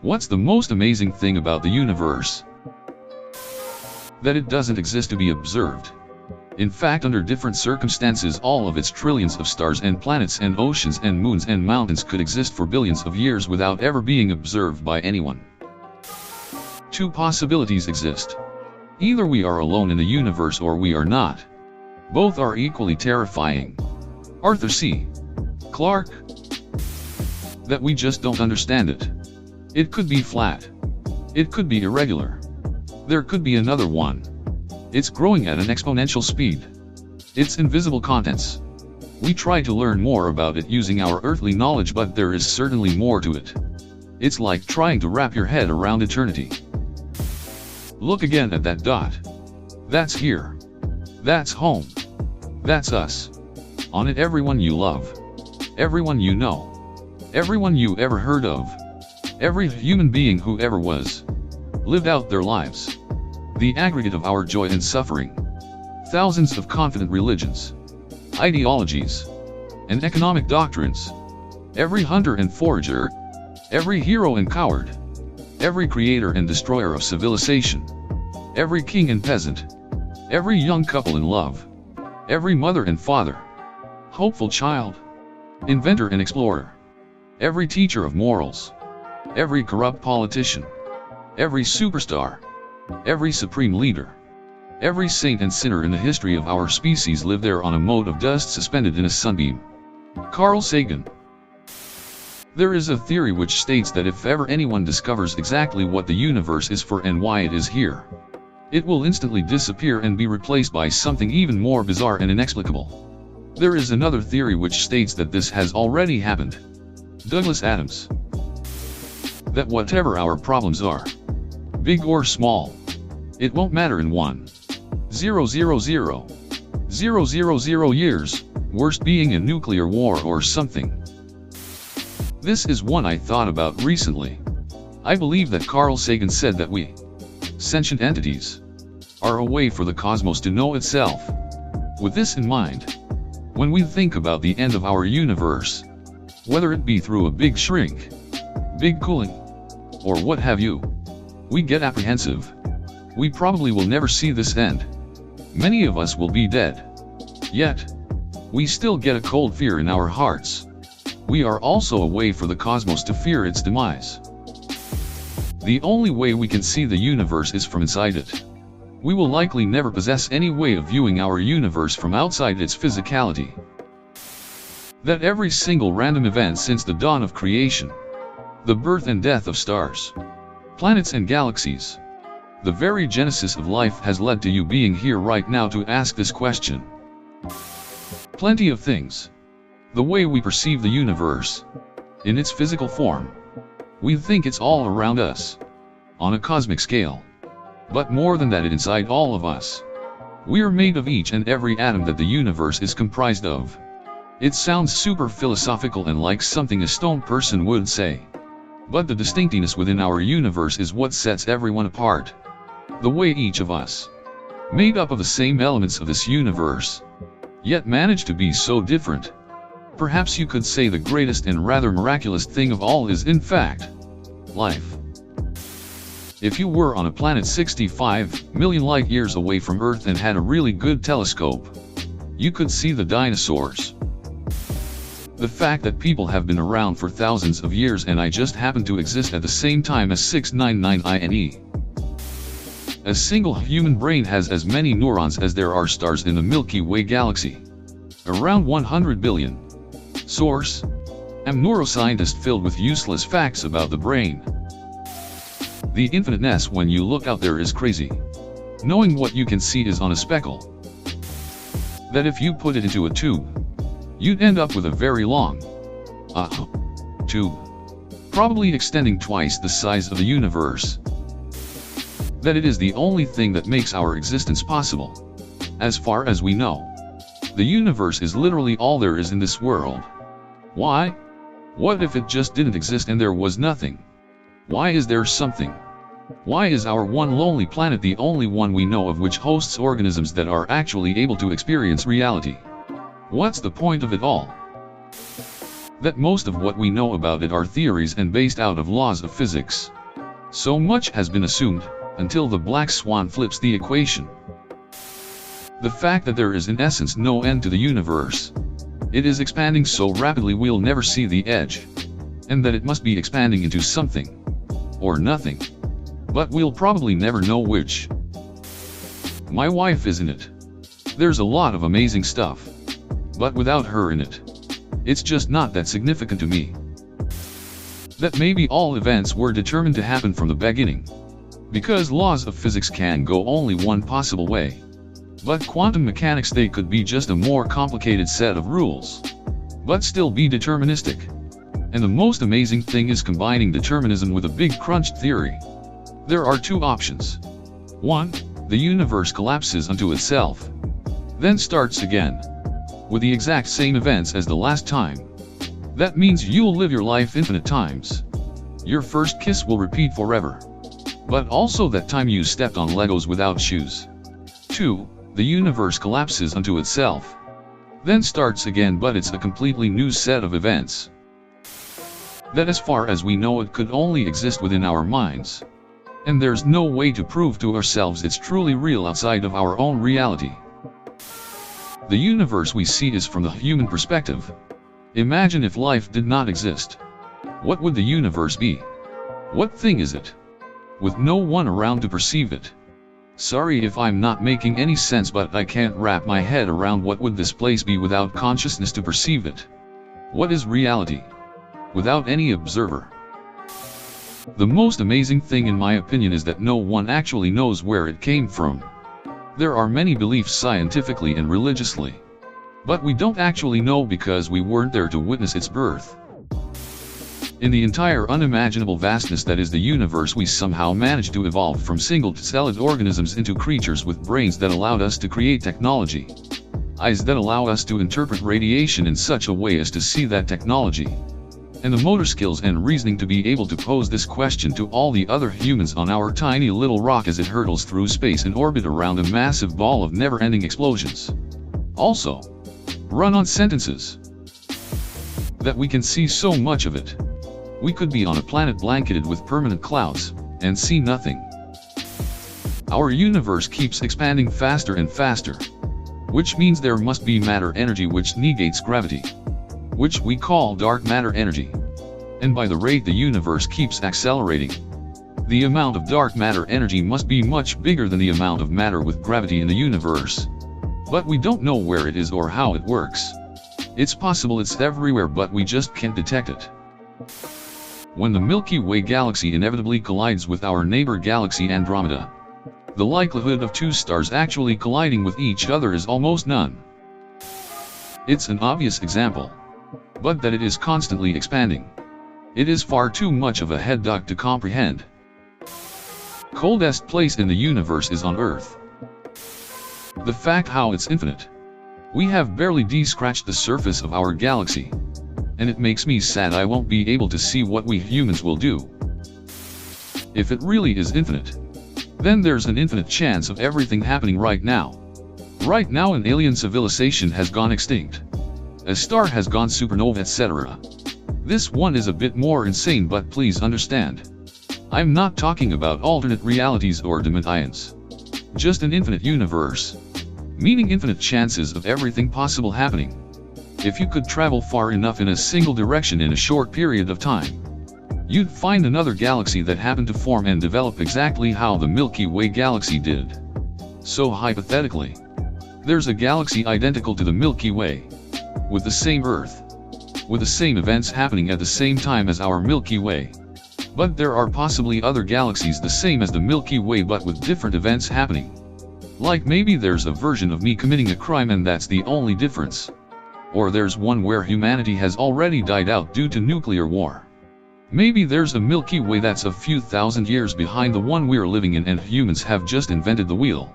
What's the most amazing thing about the universe? That it doesn't exist to be observed. In fact, under different circumstances, all of its trillions of stars and planets and oceans and moons and mountains could exist for billions of years without ever being observed by anyone. Two possibilities exist. Either we are alone in the universe or we are not. Both are equally terrifying. Arthur C. Clarke. That we just don't understand it. It could be flat. It could be irregular. There could be another one. It's growing at an exponential speed. Its invisible contents. We try to learn more about it using our earthly knowledge, but there is certainly more to it. It's like trying to wrap your head around eternity. Look again at that dot. That's here. That's home. That's us. On it everyone you love. Everyone you know. Everyone you ever heard of. Every human being who ever was. Lived out their lives. The aggregate of our joy and suffering. Thousands of confident religions, ideologies, and economic doctrines. Every hunter and forager. Every hero and coward. Every creator and destroyer of civilization. Every king and peasant. Every young couple in love. Every mother and father. Hopeful child. Inventor and explorer. Every teacher of morals. Every corrupt politician. Every superstar. Every supreme leader. Every saint and sinner in the history of our species lived there on a mote of dust suspended in a sunbeam. Carl Sagan. There is a theory which states that if ever anyone discovers exactly what the universe is for and why it is here, it will instantly disappear and be replaced by something even more bizarre and inexplicable. There is another theory which states that this has already happened. Douglas Adams. That whatever our problems are, big or small, it won't matter in 1,000,000 years, worst being a nuclear war or something. This is one I thought about recently. I believe that Carl Sagan said that we, sentient entities, are a way for the cosmos to know itself. With this in mind, when we think about the end of our universe, whether it be through a big shrink, big cooling, or what have you, we get apprehensive. We probably will never see this end. Many of us will be dead. Yet, we still get a cold fear in our hearts. We are also a way for the cosmos to fear its demise. The only way we can see the universe is from inside it. We will likely never possess any way of viewing our universe from outside its physicality. That every single random event since the dawn of creation, the birth and death of stars, planets and galaxies, the very genesis of life has led to you being here right now to ask this question. Plenty of things. The way we perceive the universe, in its physical form, we think it's all around us, on a cosmic scale. But more than that, it's inside all of us. We're made of each and every atom that the universe is comprised of. It sounds super philosophical and like something a stoned person would say. But the distinctness within our universe is what sets everyone apart. The way each of us, made up of the same elements of this universe, yet manage to be so different. Perhaps you could say the greatest and rather miraculous thing of all is in fact, life. If you were on a planet 65 million light years away from Earth and had a really good telescope, you could see the dinosaurs. The fact that people have been around for thousands of years and I just happen to exist at the same time as 699INE. A single human brain has as many neurons as there are stars in the Milky Way galaxy. Around 100 billion. Source: am neuroscientist filled with useless facts about the brain. The infiniteness when you look out there is crazy. Knowing what you can see is on a speckle. That if you put it into a tube, you'd end up with a very long tube, probably extending twice the size of the universe. That it is the only thing that makes our existence possible. As far as we know, the universe is literally all there is in this world. Why? What if it just didn't exist and there was nothing? Why is there something? Why is our one lonely planet the only one we know of which hosts organisms that are actually able to experience reality? What's the point of it all? that most of what we know about it are theories and based out of laws of physics. So much has been assumed, until the black swan flips the equation. The fact that there is in essence no end to the universe. It is expanding so rapidly we'll never see the edge. And that it must be expanding into something. Or nothing. But we'll probably never know which. My wife is in it. There's a lot of amazing stuff. But without her in it, it's just not that significant to me. That maybe all events were determined to happen from the beginning. Because laws of physics can go only one possible way. But quantum mechanics, they could be just a more complicated set of rules. But still be deterministic. And the most amazing thing is combining determinism with a big crunched theory. There are two options. 1. The universe collapses unto itself. Then starts again. With the exact same events as the last time. That means you'll live your life infinite times. Your first kiss will repeat forever. But also that time you stepped on Legos without shoes. 2. The universe collapses unto itself. Then starts again, but it's a completely new set of events. That as far as we know it could only exist within our minds. And there's no way to prove to ourselves it's truly real outside of our own reality. The universe we see is from the human perspective. Imagine if life did not exist. What would the universe be? What thing is it? With no one around to perceive it. Sorry if I'm not making any sense, but I can't wrap my head around what would this place be without consciousness to perceive it. What is reality? Without any observer. The most amazing thing in my opinion is that no one actually knows where it came from. There are many beliefs scientifically and religiously. But we don't actually know because we weren't there to witness its birth. In the entire unimaginable vastness that is the universe, we somehow managed to evolve from single-celled organisms into creatures with brains that allowed us to create technology. Eyes that allow us to interpret radiation in such a way as to see that technology. And the motor skills and reasoning to be able to pose this question to all the other humans on our tiny little rock as it hurtles through space in orbit around a massive ball of never-ending explosions. Also, run-on sentences. That we can see so much of it. We could be on a planet blanketed with permanent clouds, and see nothing. Our universe keeps expanding faster and faster. Which means there must be matter energy which negates gravity. Which we call dark matter energy. And by the rate the universe keeps accelerating, the amount of dark matter energy must be much bigger than the amount of matter with gravity in the universe. But we don't know where it is or how it works. It's possible it's everywhere, but we just can't detect it. When the Milky Way galaxy inevitably collides with our neighbor galaxy Andromeda, the likelihood of two stars actually colliding with each other is almost none. It's an obvious example. But that it is constantly expanding. It is far too much of a head duck to comprehend. Coldest place in the universe is on Earth. The fact how it's infinite. We have barely scratched the surface of our galaxy. And it makes me sad I won't be able to see what we humans will do. If it really is infinite, then there's an infinite chance of everything happening right now. Right now an alien civilization has gone extinct. A star has gone supernova, etc. This one is a bit more insane, but please understand. I'm not talking about alternate realities or dimensions. Just an infinite universe. Meaning infinite chances of everything possible happening. If you could travel far enough in a single direction in a short period of time, you'd find another galaxy that happened to form and develop exactly how the Milky Way galaxy did. So hypothetically, there's a galaxy identical to the Milky Way, with the same Earth, with the same events happening at the same time as our Milky Way. But there are possibly other galaxies the same as the Milky Way but with different events happening. Like maybe there's a version of me committing a crime and that's the only difference. Or there's one where humanity has already died out due to nuclear war. Maybe there's a Milky Way that's a few thousand years behind the one we're living in and humans have just invented the wheel.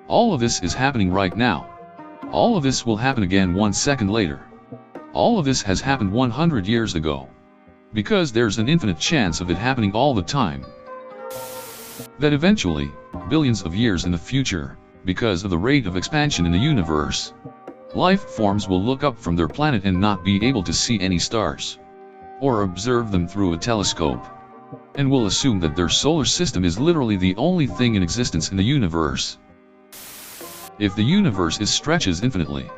All of this is happening right now. All of this will happen again 1 second later. All of this has happened 100 years ago. Because there's an infinite chance of it happening all the time. That eventually, billions of years in the future, because of the rate of expansion in the universe, life forms will look up from their planet and not be able to see any stars, or observe them through a telescope, and will assume that their solar system is literally the only thing in existence in the universe. If the universe stretches infinitely,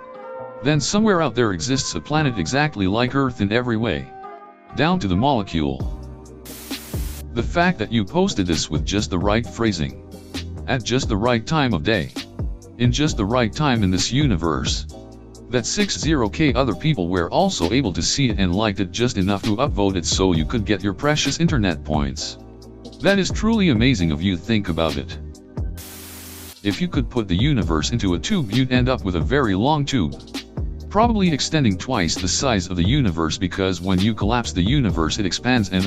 then somewhere out there exists a planet exactly like Earth in every way, down to the molecule. The fact that you posted this with just the right phrasing, at just the right time of day, in just the right time in this universe, that 60k other people were also able to see it and liked it just enough to upvote it so you could get your precious internet points. That is truly amazing of you. Think about it. If you could put the universe into a tube, you'd end up with a very long tube, probably extending twice the size of the universe, because when you collapse the universe it expands, and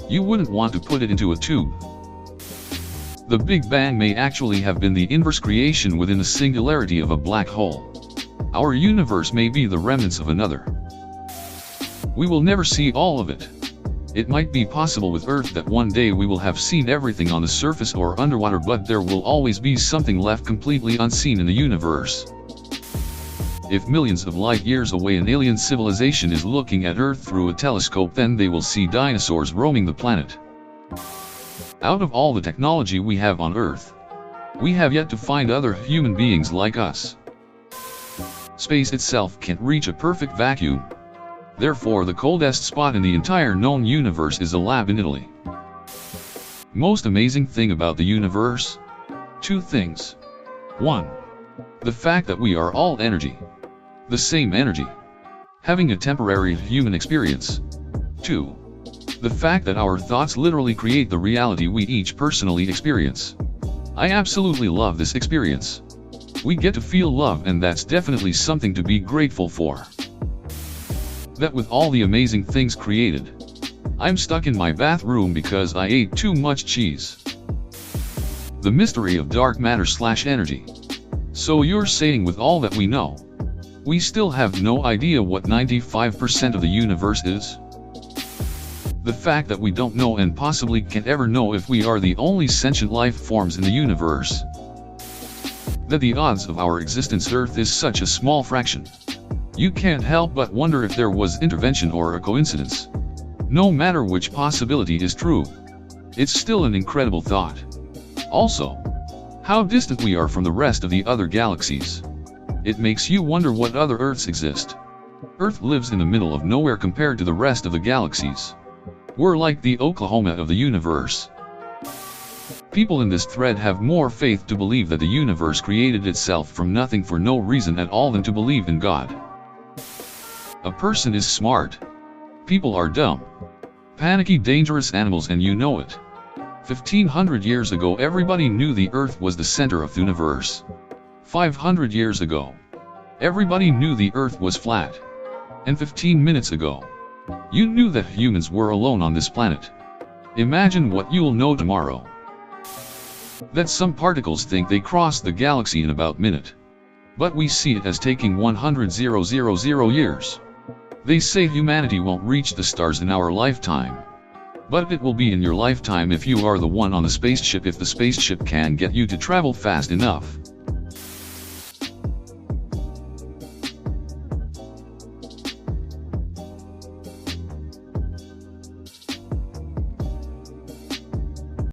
you wouldn't want to put it into a tube. The Big Bang may actually have been the inverse creation within the singularity of a black hole. Our universe may be the remnants of another. We will never see all of it. It might be possible with Earth that one day we will have seen everything on the surface or underwater, but there will always be something left completely unseen in the universe. If millions of light years away an alien civilization is looking at Earth through a telescope, then they will see dinosaurs roaming the planet. Out of all the technology we have on Earth, we have yet to find other human beings like us. Space itself can't reach a perfect vacuum. Therefore, the coldest spot in the entire known universe is a lab in Italy. Most amazing thing about the universe? Two things. 1. The fact that we are all energy. The same energy, having a temporary human experience. 2. The fact that our thoughts literally create the reality we each personally experience. I absolutely love this experience. We get to feel love, and that's definitely something to be grateful for. That with all the amazing things created, I'm stuck in my bathroom because I ate too much cheese. The mystery of dark matter/energy. So you're saying with all that we know, we still have no idea what 95% of the universe is? The fact that we don't know and possibly can't ever know if we are the only sentient life forms in the universe. That the odds of our existence Earth is such a small fraction. You can't help but wonder if there was intervention or a coincidence. No matter which possibility is true, it's still an incredible thought. Also, how distant we are from the rest of the other galaxies. It makes you wonder what other Earths exist. Earth lives in the middle of nowhere compared to the rest of the galaxies. We're like the Oklahoma of the universe. People in this thread have more faith to believe that the universe created itself from nothing for no reason at all than to believe in God. A person is smart. People are dumb. Panicky, dangerous animals, and you know it. 1500 years ago everybody knew the Earth was the center of the universe. 500 years ago, everybody knew the Earth was flat. And 15 minutes ago, you knew that humans were alone on this planet. Imagine what you'll know tomorrow. That some particles think they crossed the galaxy in about a minute. But we see it as taking 100,000 years. They say humanity won't reach the stars in our lifetime. But it will be in your lifetime if you are the one on the spaceship, if the spaceship can get you to travel fast enough.